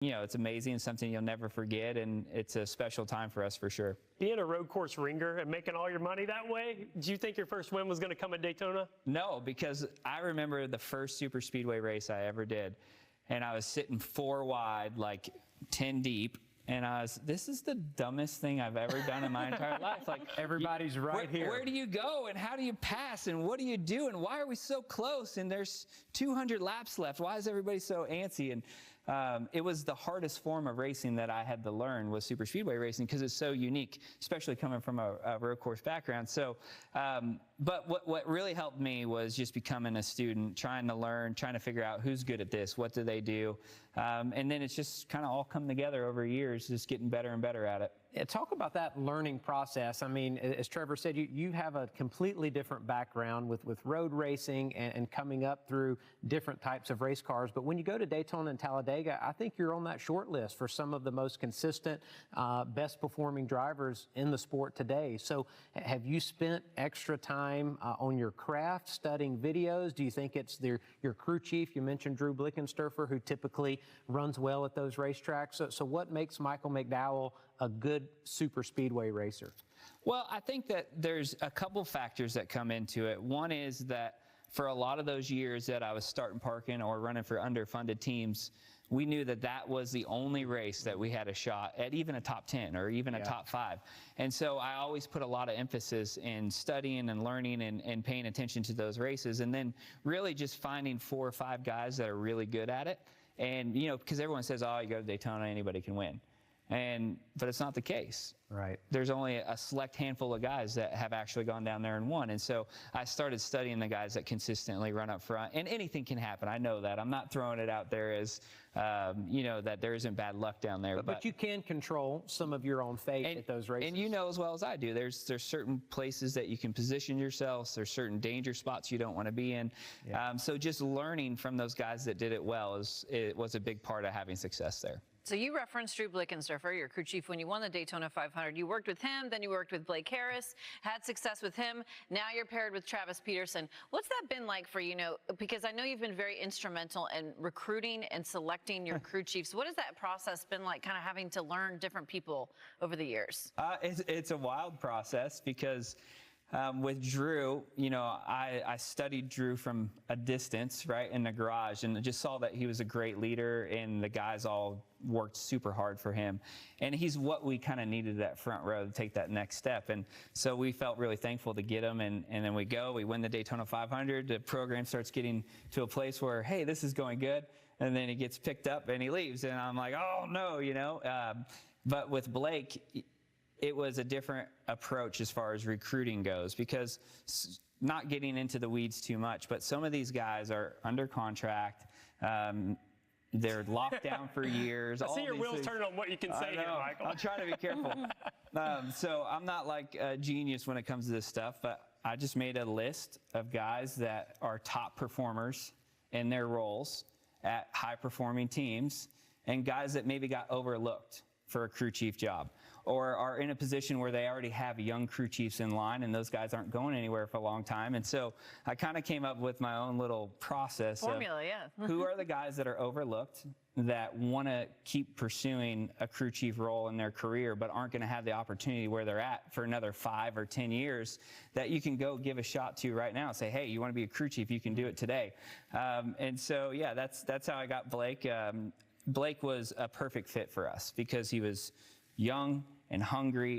it's amazing, something you'll never forget, and it's a special time for us for sure. Being a road course ringer and making all your money that way, do you think your first win was going to come at Daytona? No, because I remember the first super speedway race I ever did, and I was sitting 4 wide, like 10 deep, and this is the dumbest thing I've ever done in my entire life. Like, everybody's here. Where do you go, and how do you pass, and what do you do, and why are we so close, and there's 200 laps left? Why is everybody so antsy? And it was the hardest form of racing that I had to learn, was super speedway racing, because it's so unique, especially coming from a road course background. So, but what really helped me was just becoming a student, trying to learn, trying to figure out who's good at this, what do they do, and then it's just kind of all come together over years, just getting better and better at it. Yeah, talk about that learning process. I mean, as Trevor said, you have a completely different background with road racing and coming up through different types of race cars. But when you go to Daytona and Talladega, I think you're on that short list for some of the most consistent, best performing drivers in the sport today. So have you spent extra time on your craft, studying videos? Do you think it's your crew chief? You mentioned Drew Blickensturfer, who typically runs well at those racetracks. So what makes Michael McDowell a good super speedway racer? Well, I think that there's a couple factors that come into it. One is that for a lot of those years that I was starting parking or running for underfunded teams, we knew that that was the only race that we had a shot at, even a top 10 or even a top 5. And so I always put a lot of emphasis in studying and learning and paying attention to those races, and then really just finding 4 or 5 guys that are really good at it. And, because everyone says, oh, you go to Daytona, anybody can win. But it's not the case. Right. There's only a select handful of guys that have actually gone down there and won. And so I started studying the guys that consistently run up front. And anything can happen. I know that. I'm not throwing it out there as, that there isn't bad luck down there. But you can control some of your own fate at those races. And you know as well as I do, there's certain places that you can position yourself. There's certain danger spots you don't want to be in. Yeah. So just learning from those guys that did it well was a big part of having success there. So you referenced Drew Blickensturfer, your crew chief, when you won the Daytona 500. You worked with him, then you worked with Blake Harris, had success with him. Now you're paired with Travis Peterson. What's that been like for you? Because I know you've been very instrumental in recruiting and selecting your crew chiefs. What has that process been like, kind of having to learn different people over the years? It's a wild process because with Drew, I studied Drew from a distance, right, in the garage, and just saw that he was a great leader, and the guys all worked super hard for him. And he's what we kind of needed that front row to take that next step. And so we felt really thankful to get him, and then we win the Daytona 500. The program starts getting to a place where, hey, this is going good. And then he gets picked up and he leaves, and I'm like, oh, no, But with Blake, it was a different approach as far as recruiting goes, because not getting into the weeds too much, but some of these guys are under contract. They're locked down for years. I see your wheels turning on what you can say here, Michael. I'll try to be careful. So I'm not like a genius when it comes to this stuff, but I just made a list of guys that are top performers in their roles at high-performing teams, and guys that maybe got overlooked for a crew chief job, or are in a position where they already have young crew chiefs in line, and those guys aren't going anywhere for a long time. And so I kind of came up with my own little process. Formula, yeah. Who are the guys that are overlooked, that want to keep pursuing a crew chief role in their career, but aren't going to have the opportunity where they're at for another 5 or 10 years, that you can go give a shot to right now and say, hey, you want to be a crew chief, you can do it today. And so, yeah, that's how I got Blake. Blake was a perfect fit for us because he was young and hungry